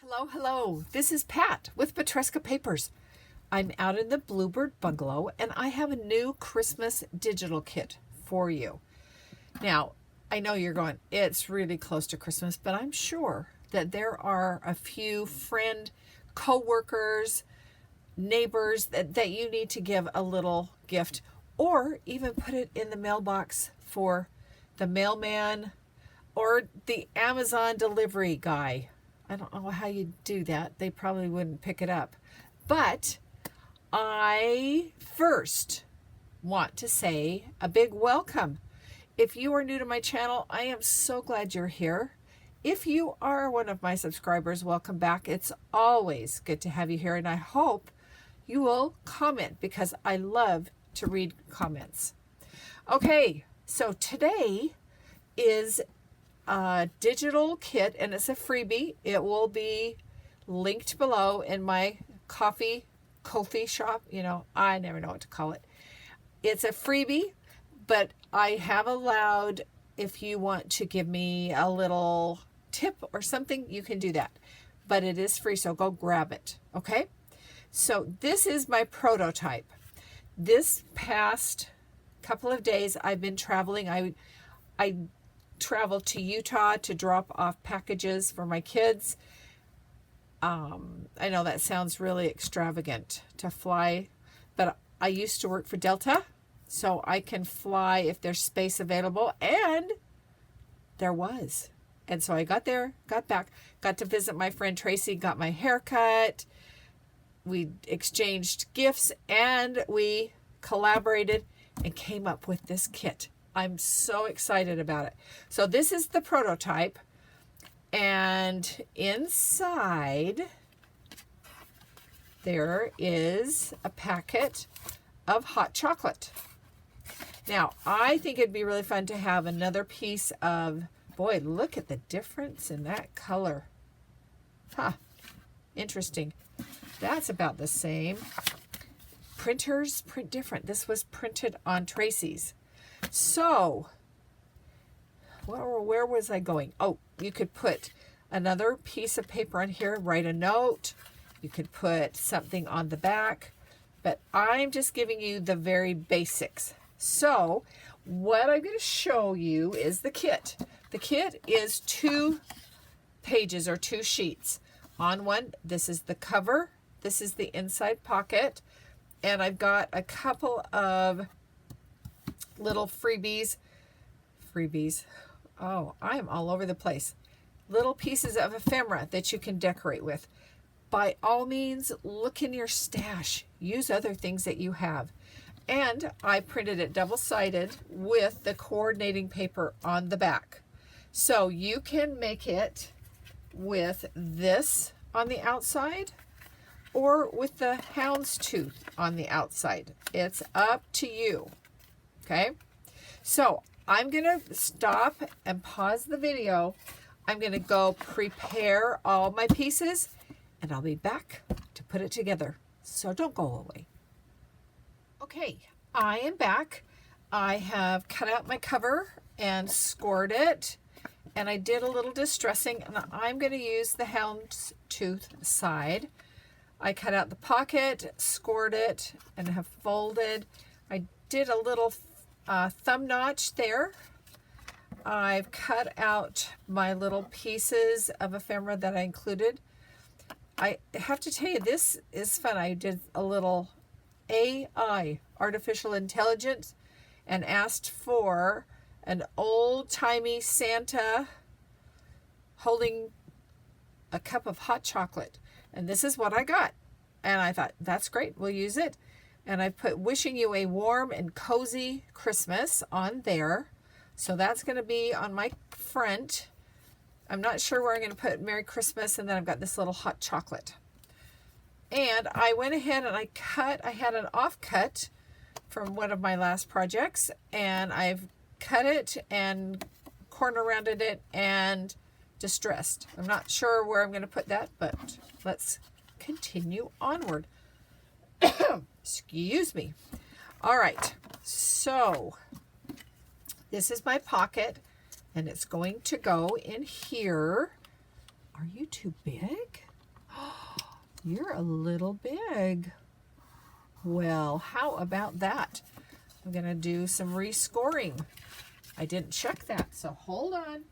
Hello, hello. This is Pat with Petresca Papers. I'm out in the Bluebird Bungalow and I have a new Christmas digital kit for you. Now, I know you're going, it's really close to Christmas, but I'm sure that there are a few co-workers, neighbors that you need to give a little gift, or even put it in the mailbox for the mailman or the Amazon delivery guy. I don't know how you do that. They probably wouldn't pick it up. But I first want to say a big welcome. If you are new to my channel, I am so glad you're here. If you are one of my subscribers, welcome back. It's always good to have you here, and I hope you will comment because I love to read comments. Okay, so today is a digital kit and it's a freebie. It will be linked below in my coffee shop. You know, I never know what to call it. It's a freebie, but I have allowed, if you want to give me a little tip or something, you can do that. But it is free, so go grab it, okay? So this is my prototype. This past couple of days I've been traveling. I traveled to Utah to drop off packages for my kids. I know that sounds really extravagant to fly, but I used to work for Delta, so I can fly if there's space available, and there was. And so I got there, got back, got to visit my friend Tracy, got my hair cut, we exchanged gifts, and we collaborated and came up with this kit. I'm so excited about it. So this is the prototype, and inside there is a packet of hot chocolate. Now, I think it'd be really fun to have another piece of, boy, look at the difference in that color. Huh, interesting. That's about the same. Printers print different. This was printed on Tracy's. So, where was I going? Oh, you could put another piece of paper on here, write a note. You could put something on the back, but I'm just giving you the very basics. So, what I'm going to show you is the kit. The kit is 2 pages or 2 sheets. On one, this is the cover. This is the inside pocket. And I've got a couple of little freebies. Oh, I am all over the place. Little pieces of ephemera that you can decorate with. By all means, look in your stash. Use other things that you have. And I printed it double-sided with the coordinating paper on the back. So you can make it with this on the outside or with the houndstooth on the outside. It's up to you. Okay, so I'm going to stop and pause the video. I'm going to go prepare all my pieces, and I'll be back to put it together. So don't go away. Okay, I am back. I have cut out my cover and scored it, and I did a little distressing, and I'm going to use the houndstooth side. I cut out the pocket, scored it, and have folded. I did a little thumb notch there. I've cut out my little pieces of ephemera that I included. I have to tell you, this is fun. I did a little AI, artificial intelligence, and asked for an old-timey Santa holding a cup of hot chocolate. And this is what I got. And I thought, that's great, we'll use it. And I put wishing you a warm and cozy Christmas on there. So that's going to be on my front. I'm not sure where I'm going to put Merry Christmas, and then I've got this little hot chocolate. And I went ahead and I had an offcut from one of my last projects, and I've cut it and corner rounded it and distressed. I'm not sure where I'm going to put that, but let's continue onward. Excuse me. All right, so this is my pocket, and it's going to go in here. Are you too big? You're a little big. Well, how about that? I'm going to do some rescoring. I didn't check that, so hold on.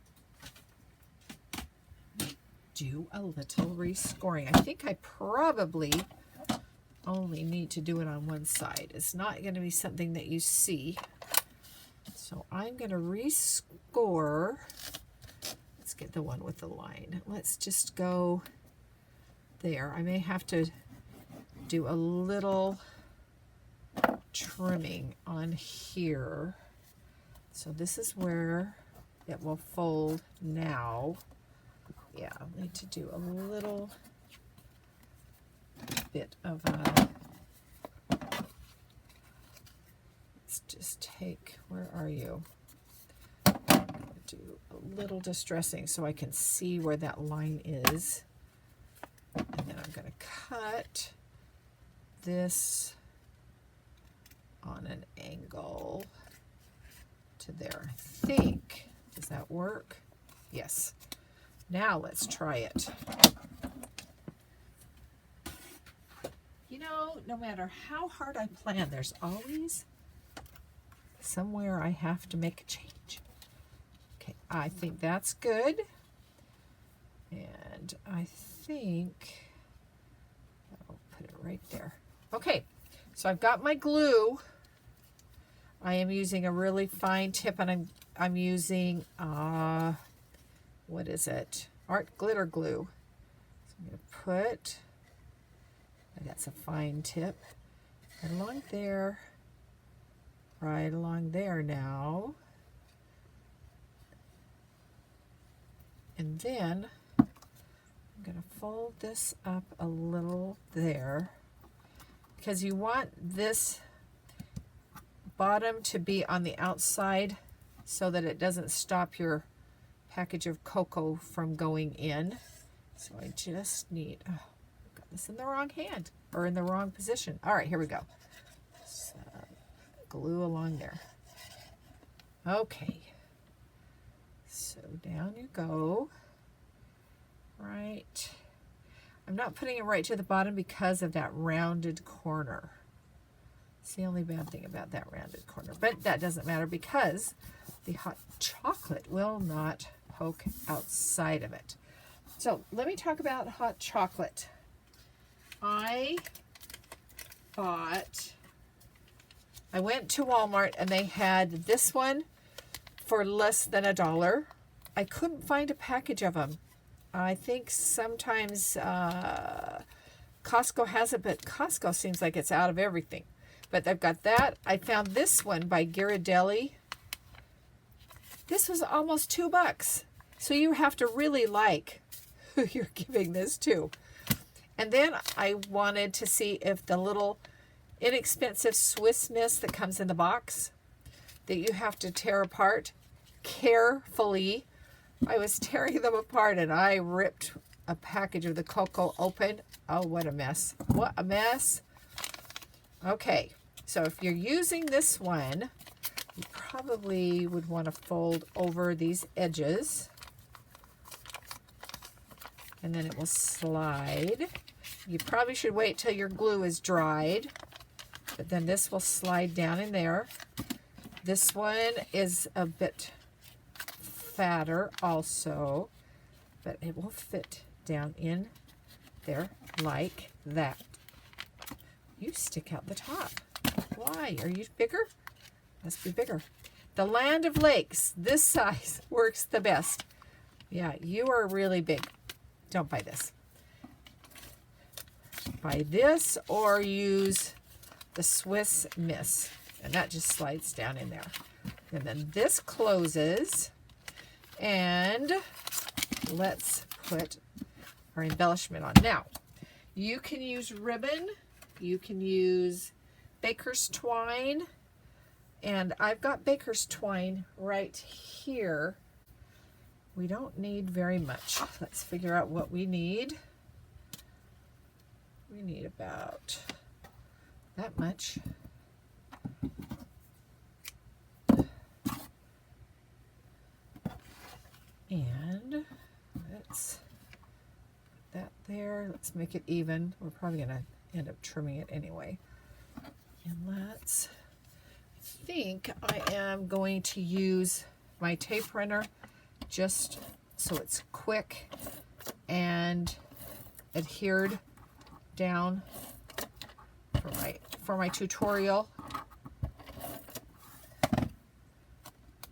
Do a little rescoring. I think I probably only need to do it on one side. It's not going to be something that you see. So I'm going to rescore. Let's get the one with the line. Let's just go there. I may have to do a little trimming on here. So this is where it will fold now. Yeah, I need to do a little bit of a, let's just take, where are you? I'm going to do a little distressing so I can see where that line is. And then I'm going to cut this on an angle to there. I think, does that work? Yes. Now let's try it. You know, no matter how hard I plan, there's always somewhere I have to make a change. Okay, I think that's good. And I think I'll put it right there. Okay, so I've got my glue. I am using a really fine tip, and I'm using what is it? Art glitter glue. So I'm going to put, that's a fine tip, right along there, right along there now. And then I'm going to fold this up a little there, because you want this bottom to be on the outside so that it doesn't stop your package of cocoa from going in. So I just need, oh, I've got this in the wrong hand, or in the wrong position. All right, here we go. So, glue along there. Okay. So down you go. Right. I'm not putting it right to the bottom because of that rounded corner. It's the only bad thing about that rounded corner. But that doesn't matter because the hot chocolate will not poke outside of it. So let me talk about hot chocolate. I went to Walmart and they had this one for less than $1. I couldn't find a package of them. I think sometimes Costco has it, but Costco seems like it's out of everything. But they've got that. I found this one by Ghirardelli. This was almost $2. So you have to really like who you're giving this to. And then I wanted to see if the little inexpensive Swiss Miss that comes in the box that you have to tear apart carefully. I was tearing them apart and I ripped a package of the cocoa open. Oh, what a mess. What a mess. Okay, so if you're using this one, you probably would want to fold over these edges. And then it will slide. You probably should wait till your glue is dried. But then this will slide down in there. This one is a bit fatter also, but it will fit down in there like that. You stick out the top. Why? Are you bigger? Must be bigger. The Land of Lakes, this size works the best. Yeah, you are really big. Don't buy this. Buy this or use the Swiss Miss, and that just slides down in there. And then this closes, and let's put our embellishment on. Now, you can use ribbon, you can use baker's twine, and I've got baker's twine right here. We don't need very much. Let's figure out what we need. We need about that much. And let's put that there. Let's make it even. We're probably going to end up trimming it anyway. And I think I am going to use my tape runner just so it's quick and adhered down for my tutorial.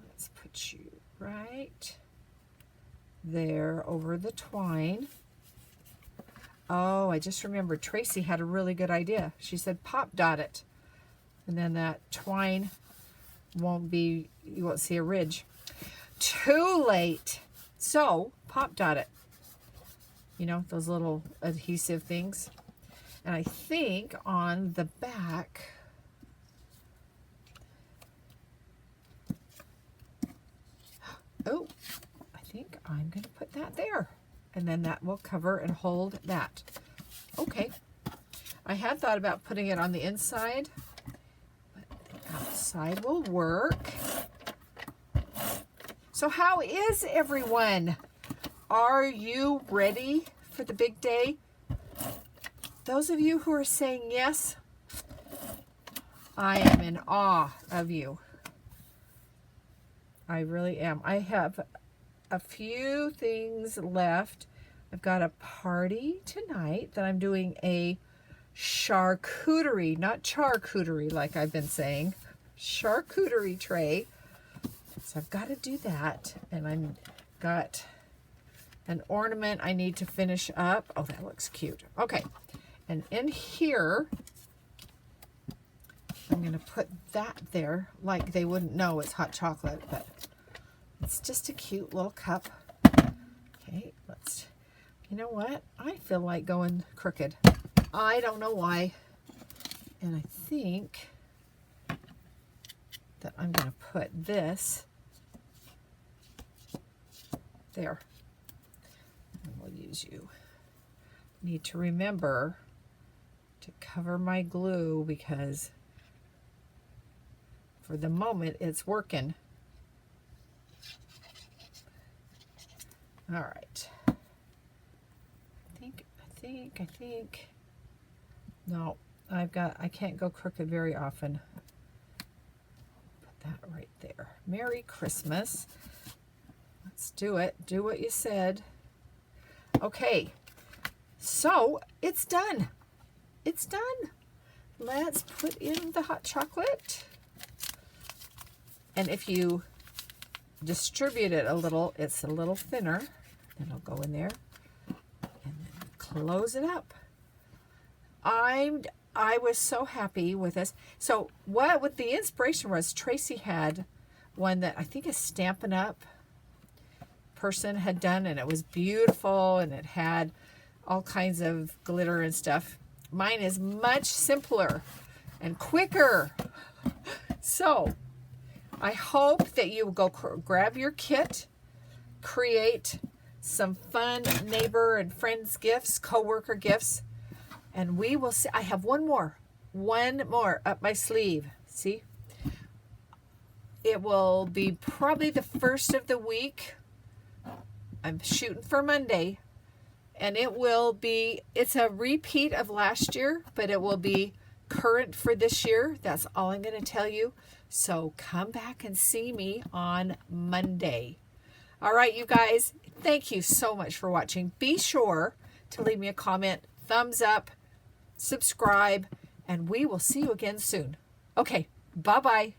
Let's put you right there over the twine. Oh, I just remembered Tracy had a really good idea. She said pop dot it, and then that twine won't be, you won't see a ridge. Too late. So pop dot it. You know, those little adhesive things. And I think on the back, oh, I think I'm going to put that there. And then that will cover and hold that. Okay. I had thought about putting it on the inside, but the outside will work. So how is everyone? Are you ready for the big day? Those of you who are saying yes, I am in awe of you. I really am. I have a few things left. I've got a party tonight that I'm doing a charcuterie, not charcuterie like I've been saying, charcuterie tray. So I've got to do that, and I've got an ornament I need to finish up. Oh, that looks cute. Okay, and in here, I'm going to put that there like they wouldn't know it's hot chocolate, but it's just a cute little cup. Okay, you know what? I feel like going crooked. I don't know why. And I think that I'm going to put this there. And we'll use you. Need to remember to cover my glue because for the moment it's working. All right. I think. No, I can't go crooked very often. Put that right there. Merry Christmas. Let's do it. Do what you said. Okay. So it's done. It's done. Let's put in the hot chocolate. And if you distribute it a little, it's a little thinner. Then I'll go in there and then close it up. I was so happy with this. So what the inspiration was, Tracy had one that I think a Stampin' Up! Person had done, and it was beautiful, and it had all kinds of glitter and stuff. Mine is much simpler and quicker. So I hope that you will go grab your kit, create some fun neighbor and friends gifts, coworker gifts, and we will see. I have one more up my sleeve. See? It will be probably the first of the week. I'm shooting for Monday, and it's a repeat of last year, but it will be current for this year. That's all I'm going to tell you. So come back and see me on Monday. All right, you guys, thank you so much for watching. Be sure to leave me a comment, thumbs up, subscribe, and we will see you again soon. Okay, bye-bye.